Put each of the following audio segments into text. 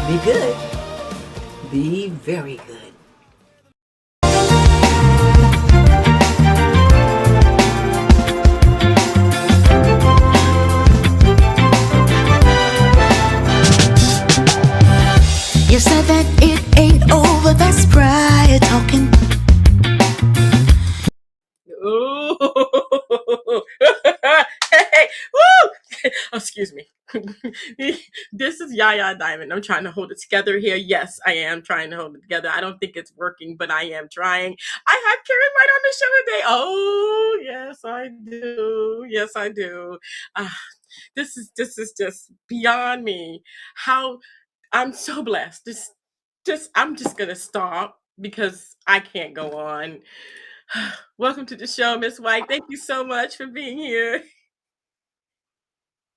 Be good. Be very good. You said that it ain't over, that's prior talking. Ooh. Hey, woo! Excuse me. This is Yaya Diamond. I'm trying to hold it together here. Yes, I am trying to hold it together. I don't think it's working, but I am trying. I have Karyn right on the show today. Oh, yes, I do. Yes, I do. Uh, this is just beyond me. How I'm so blessed. Just I'm just gonna stop because I can't go on. Welcome to the show, Miss White. Thank you so much for being here.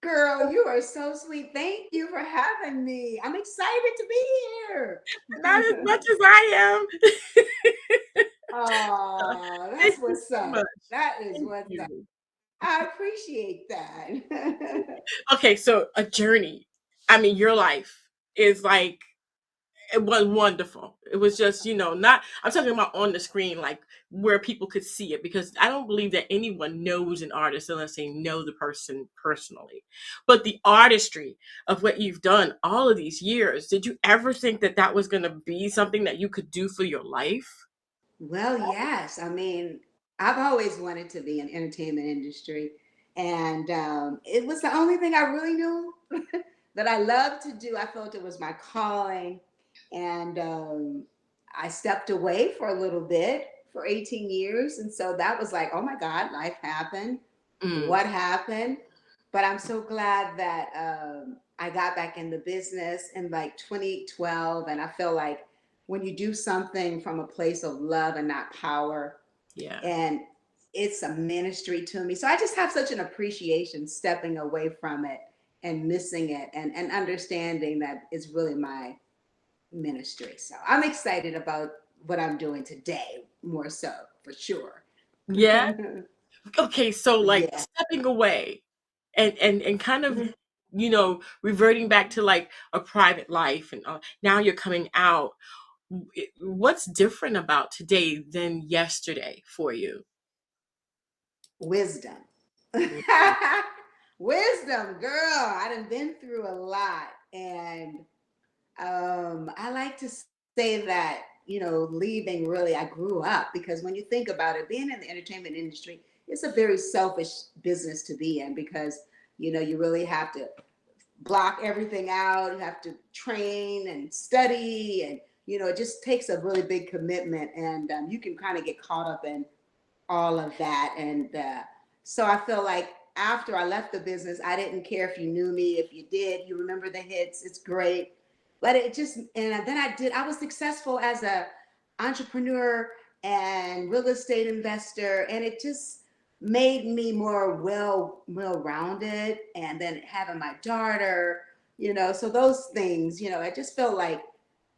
Girl, you are so sweet. Thank you for having me. I'm excited to be here. Not as much as I am. Oh, Thank that's you what's so much. up. That is Thank what's up. you. I appreciate that. Okay, so a journey. I mean, your life is like it was wonderful. It was just, not I'm talking about on the screen, like where people could see it, because I don't believe that anyone knows an artist unless they know the person personally. But the artistry of what you've done all of these years, did you ever think that that was going to be something that you could do for your life? Well, yes. I mean, I've always wanted to be in entertainment industry, and it was the only thing I really knew that I loved to do. I felt it was my calling, and I stepped away for a little bit for 18 years, and so that was like, oh my God, life happened. Mm, What happened? But I'm so glad that I got back in the business in like 2012, and I feel like when you do something from a place of love and not power, yeah. and it's a ministry to me. So I just have such an appreciation stepping away from it and missing it, and understanding that it's really my ministry. So I'm excited about what I'm doing today, more so for sure. Yeah. Okay, so like Yeah. stepping away and kind of reverting back to like a private life, and now you're coming out. What's different about today than yesterday for you? Wisdom. Wisdom, girl. I done been through a lot. And I like to say that, leaving really, I grew up because when you think about it, being in the entertainment industry, it's a very selfish business to be in because, you really have to block everything out. You have to train and study. And, it just takes a really big commitment. And you can kind of get caught up in all of that. And so I feel like after I left the business, I didn't care if you knew me. If you did, you remember the hits. It's great. But it just, and then I was successful as a entrepreneur and real estate investor. And it just made me more well-rounded. And then having my daughter, so those things, I just felt like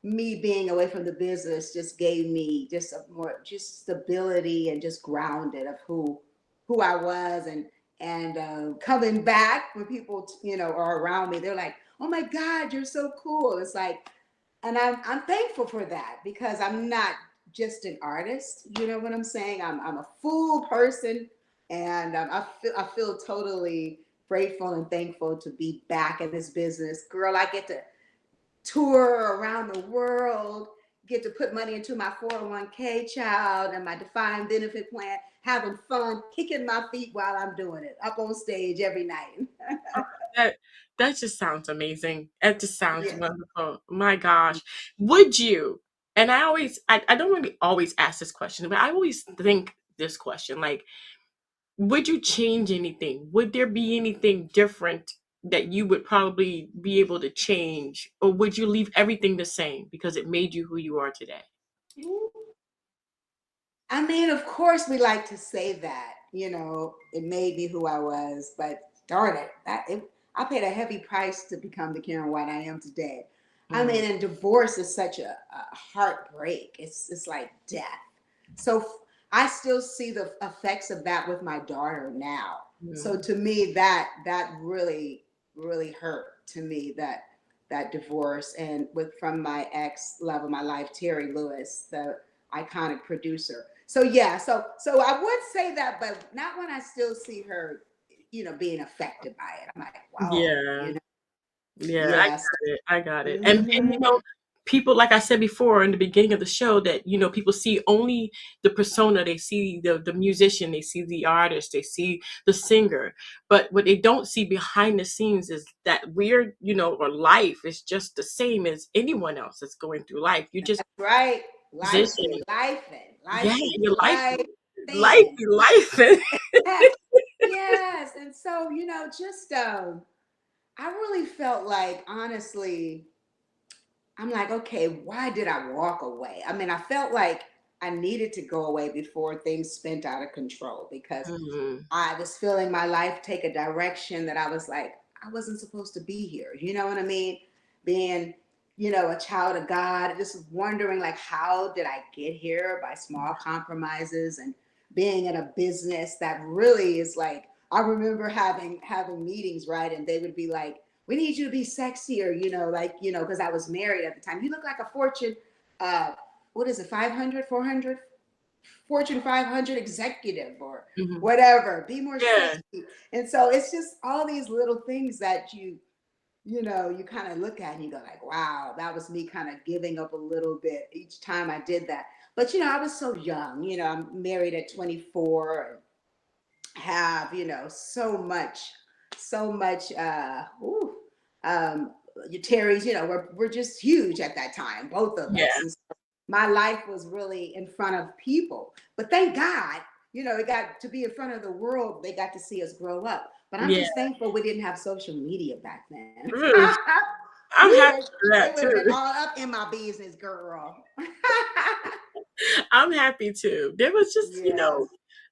me being away from the business just gave me just a more just stability and just grounded of who I was. And coming back when people are around me, they're like, oh my God, you're so cool. It's like, and I'm thankful for that because I'm not just an artist. You know what I'm saying? I'm a full person, and I feel totally grateful and thankful to be back in this business. Girl, I get to tour around the world, get to put money into my 401k child and my defined benefit plan, having fun, kicking my feet while I'm doing it, up on stage every night. That that just sounds amazing. It just sounds Yes. wonderful. My gosh. Would you, and I don't really always ask this question, but I always think this question, like, would you change anything? Would there be anything different that you would probably be able to change? Or would you leave everything the same because it made you who you are today? I mean, of course, we like to say that, it made me who I was, but darn it, I paid a heavy price to become the Karen White I am today. I Mm, mean, and divorce is such a heartbreak. It's like death. So I still see the effects of that with my daughter now. So mm, to me, that really really hurt to me that that divorce, and with from my ex love of my life, Terry Lewis, the iconic producer. So yeah, so I would say that, but not when I still see her, being affected by it. I'm like, whoa, Yeah. Yeah, I yes. got it. I got it. And Hmm. people, like I said before in the beginning of the show, that people see only the persona, they see the musician, they see the artist, they see the singer. But what they don't see behind the scenes is that we're, or life is just the same as anyone else that's going through life. You just Right. Life musician. be life and life Yeah, be your life life life and be life. yes. And so, just I really felt like, honestly, I'm like, okay, why did I walk away? I mean, I felt like I needed to go away before things spent out of control, because Mhm. I was feeling my life take a direction that I was like, I wasn't supposed to be here. You know what I mean? Being, a child of God, just wondering, like, how did I get here by small compromises, and being in a business that really is like, I remember having meetings, right? And they would be like, we need you to be sexier, like, because I was married at the time. You look like a Fortune, uh, what is it, 500, 400? Fortune 500 executive or Mhm. whatever. Be more Yeah. sexy. And so it's just all these little things that you kind of look at and you go like, wow, that was me kind of giving up a little bit each time I did that. But I was so young. I'm married at 24, have so much ooh, um Terry's, we're just huge at that time, both of Yeah. us. And so my life was really in front of people, but thank God, it got to be in front of the world. They got to see us grow up, but I'm Yeah. just thankful we didn't have social media back then. Mm. I'm we happy were for They that would have too. been all up in my business, girl. I'm happy too. There was just, Yes.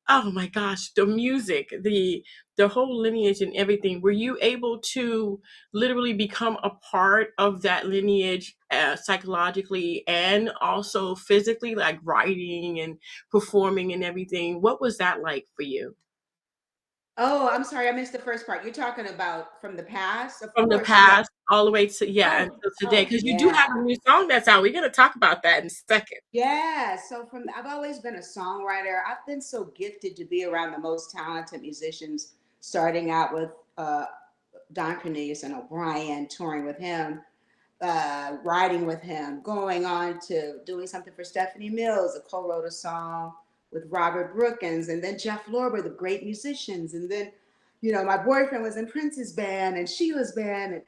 oh my gosh, the music, the whole lineage and everything. Were you able to literally become a part of that lineage, psychologically and also physically, like writing and performing and everything? What was that like for you? Oh, I'm sorry, I missed the first part. You're talking about from the past? Of From the course, yeah. past all the way to, yeah, Oh, until today, oh because you do have yeah. a new song that's out. We're gonna talk about that in a second. Yeah. So I've always been a songwriter. I've been so gifted to be around the most talented musicians, starting out with Don Cornelius and O'Brien, touring with him, writing with him, going on to doing something for Stephanie Mills. I co-wrote a song with Robert Brookins, and then Jeff Lorber, the great musicians. And then, my boyfriend was in Prince's band and Sheila's band. And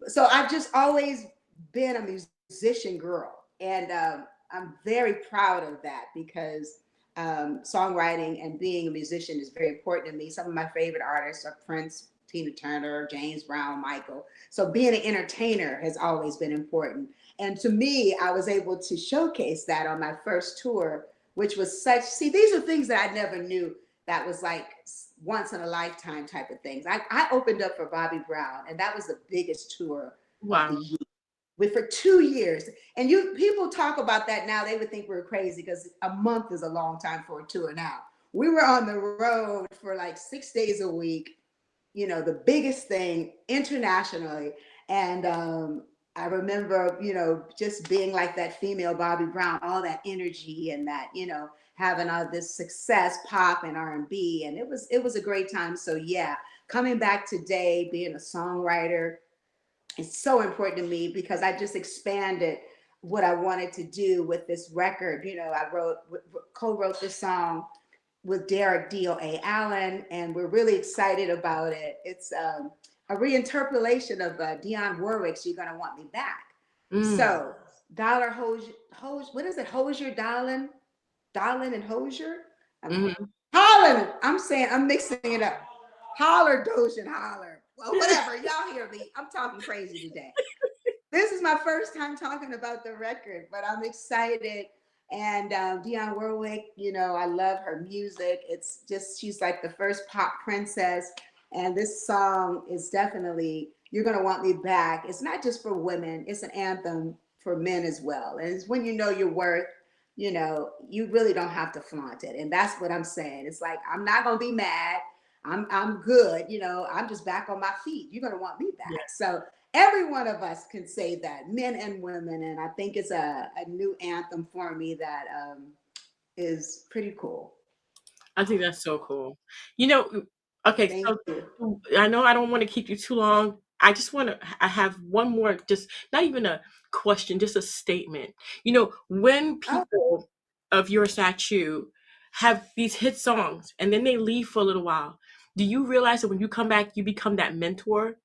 so I've just always been a musician girl. And I'm very proud of that, because songwriting and being a musician is very important to me. Some of my favorite artists are Prince, Tina Turner, James Brown, Michael. So being an entertainer has always been important. And to me, I was able to showcase that on my first tour, which was these are things that I never knew that was like once in a lifetime type of things. I opened up for Bobby Brown, and that was the biggest tour of the Wow. year, with for 2 years. And people talk about that now, they would think we're crazy, because a month is a long time for a tour now. We were on the road for like 6 days a week, the biggest thing internationally. And I remember, just being like that female Bobby Brown, all that energy and that, having all this success, pop and R&B. And it was a great time. So yeah, coming back today, being a songwriter, it's so important to me, because I just expanded what I wanted to do with this record. I co-wrote this song with Derek D.O.A. Allen, and we're really excited about it. It's a reinterpolation of Dionne Warwick's "You're Gonna Want Me Back." Mm. So, Dollar what is it? Hosier, Darlin and Hosier? Mhm. Holland. I'm mixing it up. Holler, Doge, and holler. Well, whatever. Y'all hear me. I'm talking crazy today. This is my first time talking about the record, but I'm excited. And Dionne Warwick, I love her music. It's just, she's like the first pop princess. And this song is definitely, You're Gonna Want Me Back. It's not just for women, it's an anthem for men as well. And it's when you know your worth, you really don't have to flaunt it. And that's what I'm saying. It's like, I'm not gonna be mad. I'm good, I'm just back on my feet. You're gonna want me Yeah. back. So, every one of us can say that, men and women. And I think it's a new anthem for me that is pretty cool. I think that's so cool. You know, okay, Thank so you. I know I don't want to keep you too long. I just want to, I have one more, just not even a question, just a statement. You know, when Oh, people of your statue have these hit songs and then they leave for a little while, do you realize that when you come back, you become that mentor?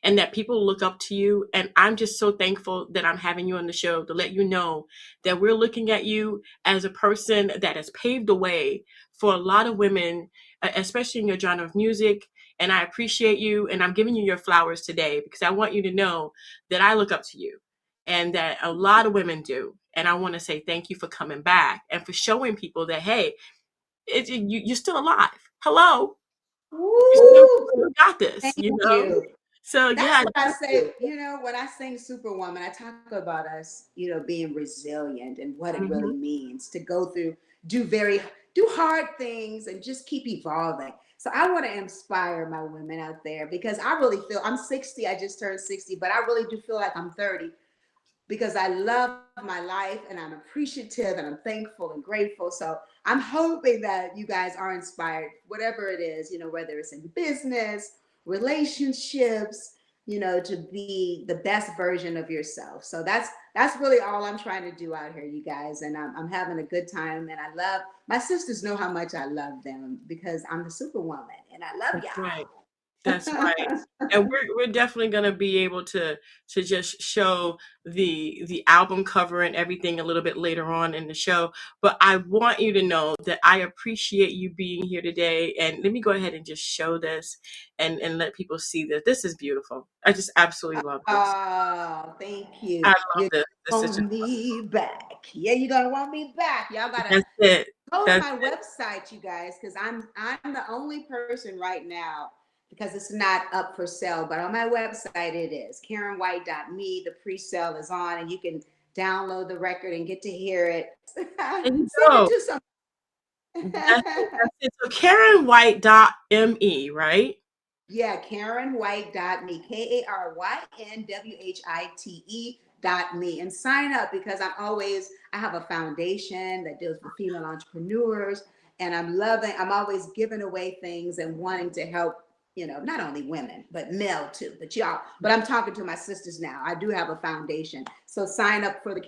And that people look up to you. And I'm just so thankful that I'm having you on the show to let you know that we're looking at you as a person that has paved the way for a lot of women, especially in your genre of music. And I appreciate you. And I'm giving you your flowers today because I want you to know that I look up to you and that a lot of women do. And I want to say thank you for coming back and for showing people that, hey, you're still alive. Hello. woo! You got this, Thank you know? you. So That's yeah, what I thank say. you. You know, when I sing Superwoman, I talk about us, being resilient and what it really Mhm. means to go through, do very, do hard things and just keep evolving. So I want to inspire my women out there because I really feel I'm 60. I just turned 60, but I really do feel like I'm 30 because I love my life and I'm appreciative and I'm thankful and grateful. So I'm hoping that you guys are inspired, whatever it is, whether it's in business, relationships, to be the best version of yourself. So that's really all I'm trying to do out here, you guys. And I'm having a good time. And I love my sisters know how much I love them because I'm the superwoman and I love That's right. That's right. y'all. And we're definitely gonna be able to just show the album cover and everything a little bit later on in the show. But I want you to know that I appreciate you being here today. And let me go ahead and just show this and let people see that this is beautiful. I just absolutely love this. Oh, thank I you. love You're this. This is gonna just want me back. Yeah, you're gonna want me back. Y'all gotta that's it. go to That's my website, you guys, because I'm the only person right now because it's not up for sale. But on my website it is KarynWhite.me. The pre-sale is on, and you can download the record and get to hear it. there you Send it go. to some. That's it. That's it. So KarynWhite.me, right? Yeah, KarynWhite.me, KarynWhite.me, and sign up because I have a foundation that deals with female entrepreneurs, and I'm always giving away things and wanting to help, not only women, but male too. But I'm talking to my sisters now. I do have a foundation. So sign up for at the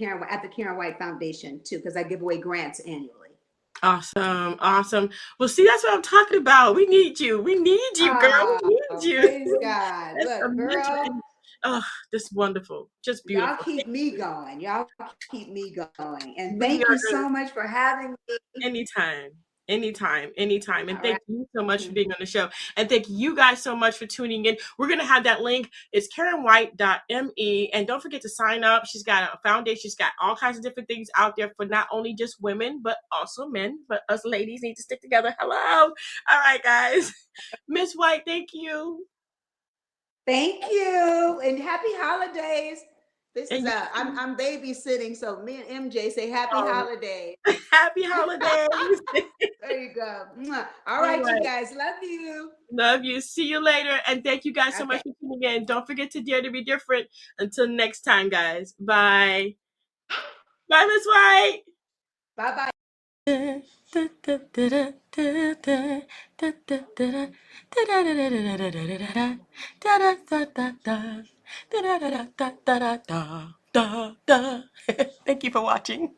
Karyn White Foundation too, because I give away grants annually. Awesome, awesome. Well, see, that's what I'm talking about. We need you. We need you, girl. Ah, We need you. praise God. That's a Look, mentor. girl, Oh, just wonderful. Just y'all beautiful. keep me going. Y'all keep me going. And We thank you are so much for having me. anytime. Anytime, anytime. And All thank right. you so much for being on the show. And thank you guys so much for tuning in. We're going to have that link. It's KarynWhite.me. And don't forget to sign up. She's got a foundation. She's got all kinds of different things out there for not only just women, but also men. But us ladies need to stick together. Hello. All right, guys. Miss White, thank you. Thank you. And happy holidays. This is And I'm babysitting, so me and MJ say happy you, holidays. happy holidays. There you go. Mwah. All All right, you right. guys. Love you. Love you. See you later. And thank you guys so much Okay. for tuning in. Don't forget to dare to be different. Until next time, guys. Bye. Bye, Miss White. Bye bye. Thank you for watching.